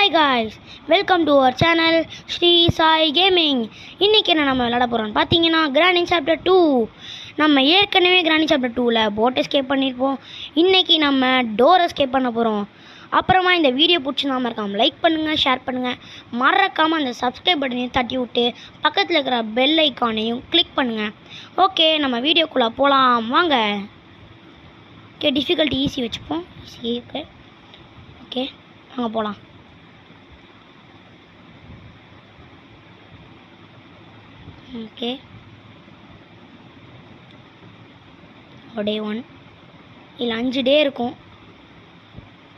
Hi guys, welcome to our channel Shri Sai gaming. இன்றைக்கி நம்ம விளையாட போகிறோம்னு பார்த்தீங்கன்னா கிராண்ட் சாப்டர் 2. நம்ம ஏற்கனவே கிராண்ட் சாப்டர் 2ல் போட் எஸ்கேப் பண்ணியிருப்போம். இன்றைக்கி நம்ம டோர் எஸ்கேப் பண்ண போகிறோம். அப்புறமா இந்த வீடியோ பிடிச்சிருந்தாமல் இருக்காமல் லைக் பண்ணுங்கள், ஷேர் பண்ணுங்கள், மறக்காமல் அந்த சப்ஸ்கிரைப் பட்டனையும் தட்டி விட்டு பக்கத்தில் இருக்கிற பெல் ஐக்கானையும் கிளிக் பண்ணுங்கள். ஓகே, நம்ம வீடியோக்குள்ளே போகலாம் வாங்க. ஓகே, டிஃபிகல்ட்டி ஈஸி வச்சுப்போம். ஈஸி ஓகே வாங்க போகலாம். ஓகே, டே 1 இல்லை 5 டே இருக்கும்,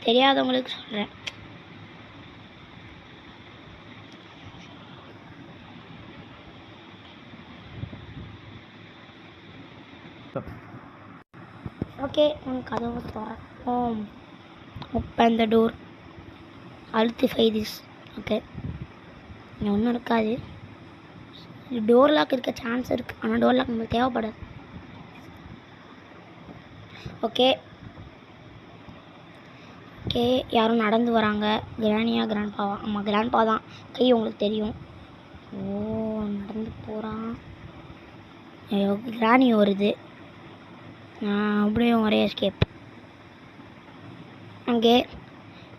தெரியாதவங்களுக்கு சொல்கிறேன். ஓகே, உனக்கு கதவை திறப்போம். Open the door. அழுத்து ஃபைதிஸ். ஓகே, இங்கே ஒன்றும் இருக்காது. டோர் லாக் இருக்க சான்ஸ் இருக்குது, ஆனால் டோர் லாக் நம்மளுக்கு தேவைப்படாது. ஓகே ஓகே, யாரும் நடந்து வராங்க. கிரானியா கிராண்ட்பாவா? ஆமாம், கிராண்ட்பா தான். கை உங்களுக்கு தெரியும். ஓ, நடந்து போகிறான். ஐயோ, கிராணி வருது. அப்படியே ஒரே எஸ்கேப்.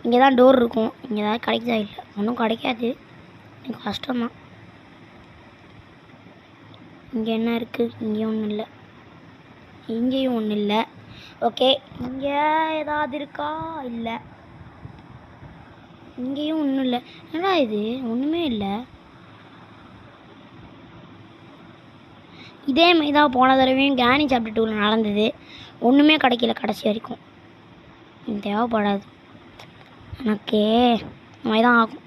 இங்கே தான் டோர் இருக்கும். இங்கே ஏதாவது கிடைக்குதா? இல்லை, ஒன்றும் கிடைக்காது. எனக்கு கஷ்டம்தான். இங்கே என்ன இருக்குது? இங்கேயும் ஒன்றும் இல்லை, இங்கேயும் ஒன்றும் இல்லை. ஓகே, இங்கே ஏதாவது இருக்கா? இல்லை, இங்கேயும் ஒன்றும் இல்லை. என்னடா இது, ஒன்றுமே இல்லை. இதே மாதிரி தான் போன தடவையும் கிரானி சாப்டர் 2ல் நடந்தது. ஒன்றுமே கிடைக்கல கடைசி வரைக்கும். தேவைப்படாது எனக்கு, இந்த மாதிரி தான் ஆகும்.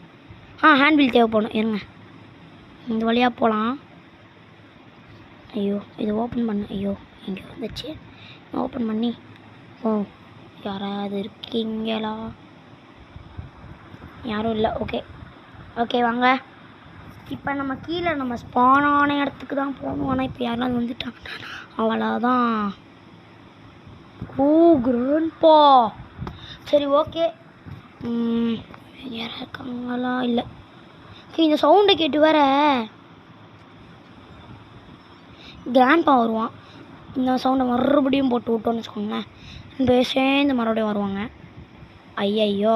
ஹேண்ட்பில் தேவைப்படும். இருங்க, இந்த வழியாக போகலாம். ஐயோ, இது ஓப்பன் பண்ண. ஐயோ, இங்கே வந்துச்சு. ஓப்பன் பண்ணி யாராவது இருக்கீங்களா? யாரும் இல்லை. ஓகே ஓகே, வாங்க. இப்போ நம்ம கீழே நம்ம ஸ்பானான இடத்துக்கு தான் போகணும். ஆனால் இப்போ யாராவது வந்துட்டாங்க, அவ்வளோதான். ஓ, கிராண்ட்பா. சரி, ஓகே. யாராவது இருக்காங்களா? இல்லை. ஓகே, இந்த சவுண்டை கேட்டு வேற கிராண்ட்பா வருவான். இந்த சவுண்டை மறுபடியும் போட்டு விட்டோன்னு வச்சுக்கோங்களேன், இந்த சேர்ந்து மறுபடியும் வருவாங்க. ஐயையோ,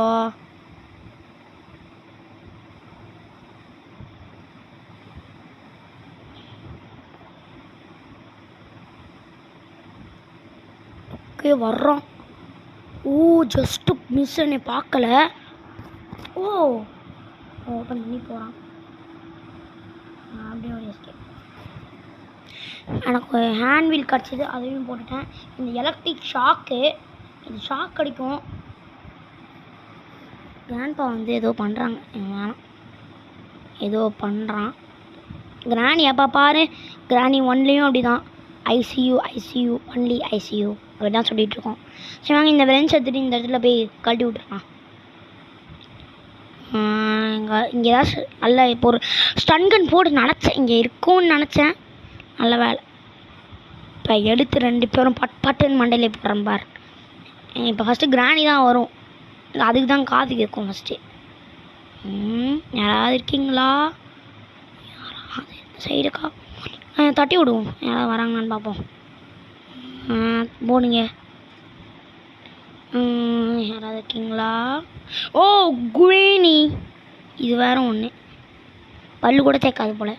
ஓகே வர்றோம். ஓ, ஜஸ்ட்டு மிஸ், என்னை பார்க்கல. ஓ, ஓப்பன் பண்ணி போகிறான். அப்படியே ஒரு எஸ்கேப். எனக்கு ஹேண்ட்வீல் கிடச்சிது, அதையும் போட்டுட்டேன். இந்த எலக்ட்ரிக் ஷாக்கு, இது ஷாக் அடிக்கும். கிராண்ட்பா வந்து ஏதோ பண்ணுறாங்க. வேணாம், ஏதோ பண்ணுறான். கிராணி எப்போ பாரு, கிராணி 1லேயும் அப்படி தான். ஐசியூ ஐசியூ ஒன்லி ஐசியூ அப்படி தான் சொல்லிகிட்ருக்கோம். சரி வாங்க, இந்த விரன்ஸ் எடுத்துகிட்டு இந்த இடத்துல போய் கழட்டி விட்டுருலாம். இங்கே ஏதாச்சும் நல்ல இப்போ ஒரு ஸ்டன்கன் போட்டு நினச்சேன், இங்கே இருக்கும்னு நினச்சேன். நல்ல வேலை. இப்போ எடுத்து 2 பேரும் பட்டுன்னு மண்டையிலே போடுறேன் பார். இப்போ ஃபஸ்ட்டு கிராணி தான் வரும், அதுக்கு தான் காது கேட்கும் ஃபஸ்ட்டு. யாராவது இருக்கீங்களா? யாராவது இந்த சைடுக்கா? தட்டி விடுவோம், யாராவது வராங்கன்னு பார்ப்போம். போடுங்க. யாராவது இருக்கீங்களா? ஓ, குவேனி. இது வேறு ஒன்று, பல்லு கூட சேர்க்காது போல்.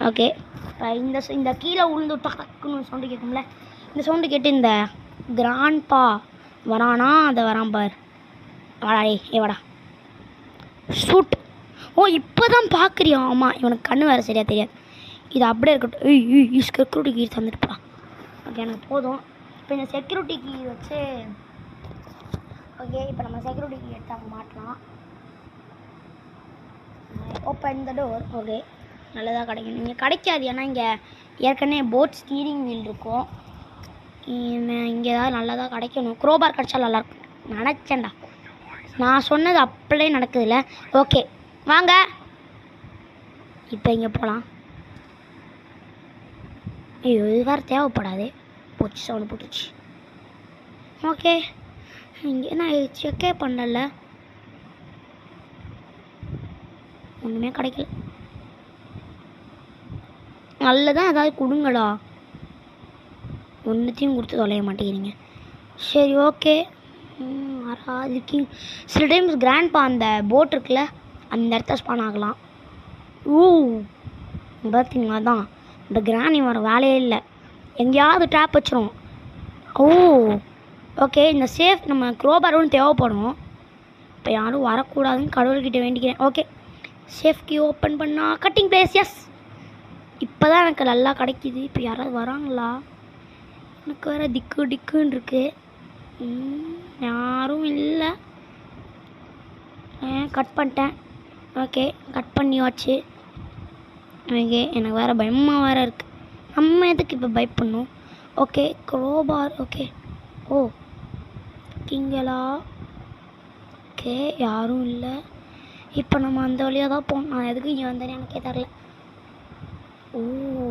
ஓகே, இந்த கீழே உளுந்து டக்குன்னு சவுண்டு கேட்கும்ல, இந்த சவுண்டு கேட்டு இந்த கிராண்ட்பா வரானா? அதை வரான் பார். வாடா வாடா, ஷூட். ஓ, இப்போ தான் பார்க்குறியா? ஆமாம், இவனுக்கு கண்ணு வேறு சரியாக தெரியாது. இது அப்படியே இருக்கட்டும். Security key தந்துட்டுப்பா. ஓகே, எனக்கு போதும். இப்போ இந்த செக்யூரிட்டி கீ வச்சு, ஓகே, இப்போ நம்ம செக்யூரிட்டி கீ எடுத்து அங்கே மாட்டலாம். Open the door. ஓகே, நல்லதாக கிடைக்கும். இங்கே கிடைக்காது, ஏன்னா இங்கே ஏற்கனவே போட் ஸ்டீரிங் வீல் இருக்கும். இங்கே ஏதாவது நல்லதாக கிடைக்கணும். க்ரோபார் கிடச்சா நல்லாயிருக்கும் நினச்சேன்டா. நான் சொன்னது அப்படியே நடக்குதுல்ல. ஓகே வாங்க, இப்போ இங்கே போகலாம். ஐயோ, இது வேறு தேவைப்படாது. போச்சு, சவுண்டு போட்டுச்சு. ஓகே, இங்கே நான் செக்கே பண்ணல. ஒன்றுமே கிடைக்கல. நல்லதான் ஏதாவது கொடுங்கடா. ஒன்றுத்தையும் கொடுத்து தொலைய மாட்டேங்கிறீங்க. சரி ஓகே. அதுக்கு சில டைம்ஸ் கிராண்ட்பா அந்த போட் இருக்குல்ல அந்த இடத்த ஸ்பான் ஆகலாம். பார்த்தீங்களா தான் இந்த கிராணி வர வேலையே இல்லை. எங்கேயாவது ட்ராப் வச்சிரும். ஓகே. இந்த சேஃப் நம்ம க்ரோபாரும் தேவைப்படும். இப்போ யாரும் வரக்கூடாதுன்னு கடவுள்கிட்ட வேண்டிக்கிறேன். ஓகே சேஃப் கீ ஓப்பன் பண்ணால் கட்டிங் பிளேஸ். எஸ் இப்போ தான் எனக்கு நல்லா கிடைக்கிது. இப்போ யாராவது வராங்களா? எனக்கு வேறு டிக்குன்னு இருக்கு. யாரும் இல்லை. கட் பண்ணிட்டேன். ஓகே கட் பண்ணியாச்சு. ஓகே எனக்கு வேறு பயமாக வேறு இருக்குது. நம்ம எதுக்கு இப்போ பயப்படணும்? Okay crowbar. ஓகே இருக்கீங்களா? ஓகே யாரும் இல்லை. இப்போ நம்ம அந்த வழியாக தான் போகணும். நான் எதுக்கு இங்கே வந்தேன்னு எனக்கே தெரில.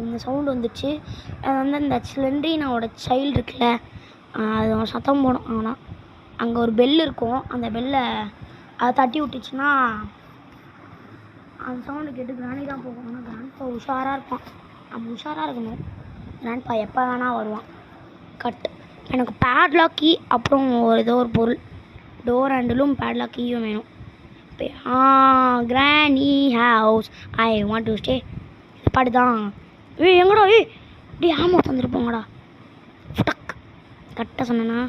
இந்த சவுண்டு வந்துடுச்சு. அது வந்து அந்த ஸ்லெண்ட்ரினாவோட சைல்டு இருக்குல்ல அது சத்தம் போடும். ஆனால் அங்கே ஒரு பெல் இருக்கும். அந்த பெல்லை அதை தட்டி விட்டுச்சுன்னா அந்த சவுண்டு கேட்டு கிராணி தான் போகும். ஆனால் கிராண்ட்பா உஷாராக இருப்பான். நம்ம உஷாராக இருக்கணும். கிராண்ட்பா எப்போ வேணால் வருவான். கட். எனக்கு பேட்லாக் கீ அப்புறம் ஏதோ ஒரு பொருள் டோர் ஹேண்டிலும் பேட்லாக் கீயும் வேணும். இப்போ கிராணி house I want to stay பாடு தான். எங்கடா இப்படி ஆமாம் வந்துருப்போங்கடா. டக் கரெக்டாக சொன்னேண்ணா.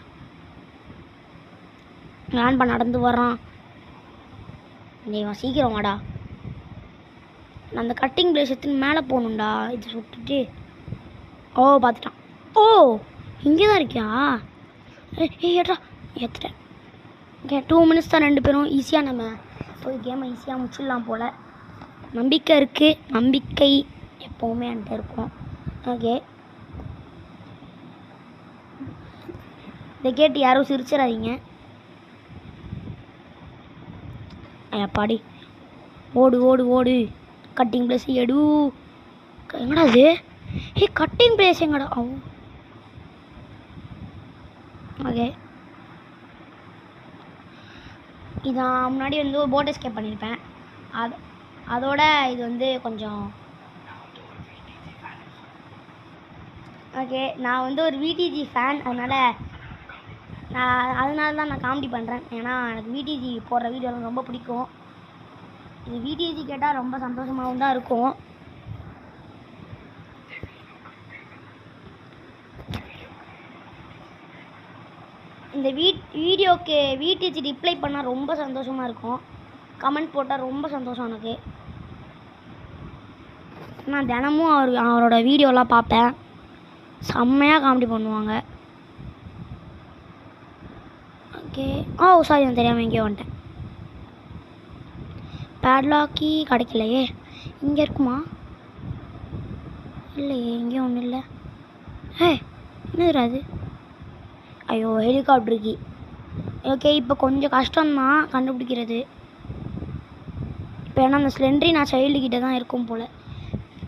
கிராண்ட்பா நடந்து வர்றான். நீவன் சீக்கிரம் வாடா. நான் அந்த கட்டிங் பிளேஸ் எடுத்துன்னு மேலே போகணுண்டா. இது சுட்டுட்டு பார்த்துட்டான். இங்கே தான் இருக்கியா? ஏட்டா ஏற்றுட்டேன். ஓகே 2 minutes தான் 2 பேரும். ஈஸியாக நம்ம போய் கேமை ஈஸியாக முடிச்சிடலாம் போல். நம்பிக்கை இருக்குது. நம்பிக்கை எப்போவுமே என்கிட்ட இருக்கும். ஓகே இதை கேட்டு யாரும் சிரிச்சிடாதீங்க. பாடி ஓடு. கட்டிங் பிளேஸ் எடு. எங்கடா அது? கட்டிங் பிளேஸ் எங்கடா? ஓகே இதான் முன்னாடி வந்து ஒரு போட் எஸ்கேப் பண்ணியிருப்பேன். அதோட இது வந்து கொஞ்சம் ஓகே. நான் வந்து ஒரு விடிஜி ஃபேன். அதனால் தான் நான் காமெடி பண்ணுறேன். ஏன்னா எனக்கு விடிஜி போடுற வீடியோலாம் ரொம்ப பிடிக்கும். இது விடிஜி கேட்டால் ரொம்ப சந்தோஷமாகவும் தான் இருக்கும். இந்த வீடியோக்கு விடிஜி ரிப்ளை பண்ணால் ரொம்ப சந்தோஷமாக இருக்கும். கமெண்ட் போட்டால் ரொம்ப சந்தோஷம் எனக்கு. நான் தினமும் அவரோட வீடியோலாம் பார்ப்பேன். செம்மையாக காமெடி பண்ணுவாங்க. ஓகே சாரி நான் தெரியாமல் எங்கேயோ வந்துட்டேன். பேட்லாக்கி கிடைக்கலையே. இங்கே இருக்குமா? இல்லையே எங்கேயும் ஒன்றும் இல்லை. என்னது அது? ஐயோ ஹெலிகாப்டர் கீ. ஓகே இப்போ கொஞ்சம் கஷ்டம்தான் கண்டுபிடிக்கிறது. இப்போ ஏன்னா அந்த ஸ்லெண்ட்ரினா சைல்டுக்கிட்ட தான் இருக்கும் போல்.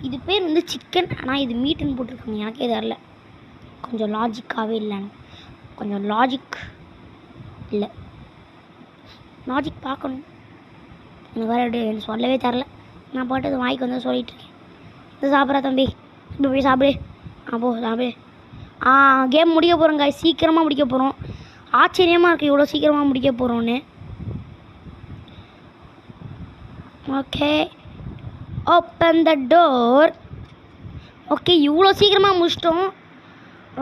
இது பேர் வந்து சிக்கன். ஆனால் இது மீட்டுன்னு போட்டிருக்காங்க. எனக்கே தெரில. கொஞ்சம் லாஜிக்காகவே இல்லைன்னு. கொஞ்சம் லாஜிக் இல்லை. லாஜிக் பார்க்கணும். எனக்கு வேறு எப்படி எனக்கு சொல்லவே தரல. நான் பாட்டு அது வாய்க்கு வந்து சொல்லிகிட்ருக்கேன். இது சாப்பிட்றா தம்பி. இப்படி போய் சாப்பிடு. சாப்பிடு. கேம் முடிக்க போகிறோங்க. சீக்கிரமாக முடிக்க போகிறோம். ஆச்சரியமாக இருக்குது இவ்வளோ சீக்கிரமாக முடிக்க போகிறோன்னு. Okay open the door. Okay இவ்வளோ சீக்கிரமாக முடிச்சிட்டோம்.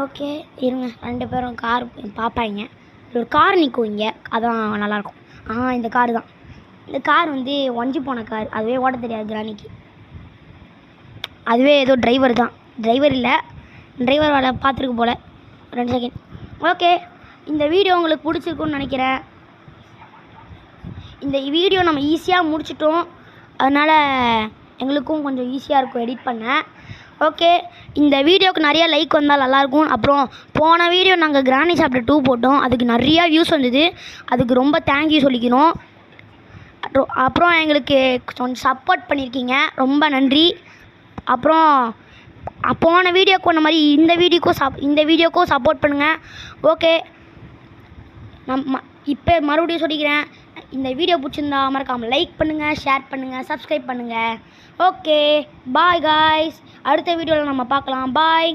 ஓகே இருங்க 2 பேரும் கார் பார்ப்பாங்க. ஒரு கார் நிற்கும் இங்கே. அதான் நல்லாயிருக்கும். இந்த கார் தான். இந்த கார் வந்து ஒஞ்சி போன கார். அதுவே ஓட்ட தெரியாது கிராணிக்கு. அதுவே ஏதோ டிரைவர் தான். டிரைவர் இல்லை, டிரைவர் வேலை பார்த்துருக்கு போல். 2 செகண்ட். ஓகே இந்த வீடியோ உங்களுக்கு பிடிச்சிருக்குன்னு நினைக்கிறேன். இந்த வீடியோ நம்ம ஈஸியாக முடிச்சிட்டோம். அதனால் எங்களுக்கும் கொஞ்சம் ஈஸியாக இருக்கும் எடிட் பண்ண. ஓகே இந்த வீடியோவுக்கு நிறையா லைக் வந்தால் நல்லாயிருக்கும். அப்புறம் போன வீடியோ நாங்கள் கிராணி சாப்டர் 2 போட்டோம். அதுக்கு நிறையா வியூஸ் வந்தது. அதுக்கு ரொம்ப தேங்க்யூ சொல்லிக்கிறோம். அப்புறம் எங்களுக்கு கொஞ்சம் சப்போர்ட் பண்ணியிருக்கீங்க. ரொம்ப நன்றி. அப்புறம் போன வீடியோக்கு ஒன்று மாதிரி இந்த வீடியோக்கும் சப்போர்ட் பண்ணுங்கள். ஓகே இப்போ மறுபடியும் சொல்லிக்கிறேன். இந்த வீடியோ பிடிச்சிருந்தா மறக்காமல் லைக் பண்ணுங்கள், ஷேர் பண்ணுங்கள், சப்ஸ்கிரைப் பண்ணுங்கள். ஓகே பாய் காய்ஸ், அடுத்த வீடியோவில் நம்ம பார்க்கலாம். பாய்.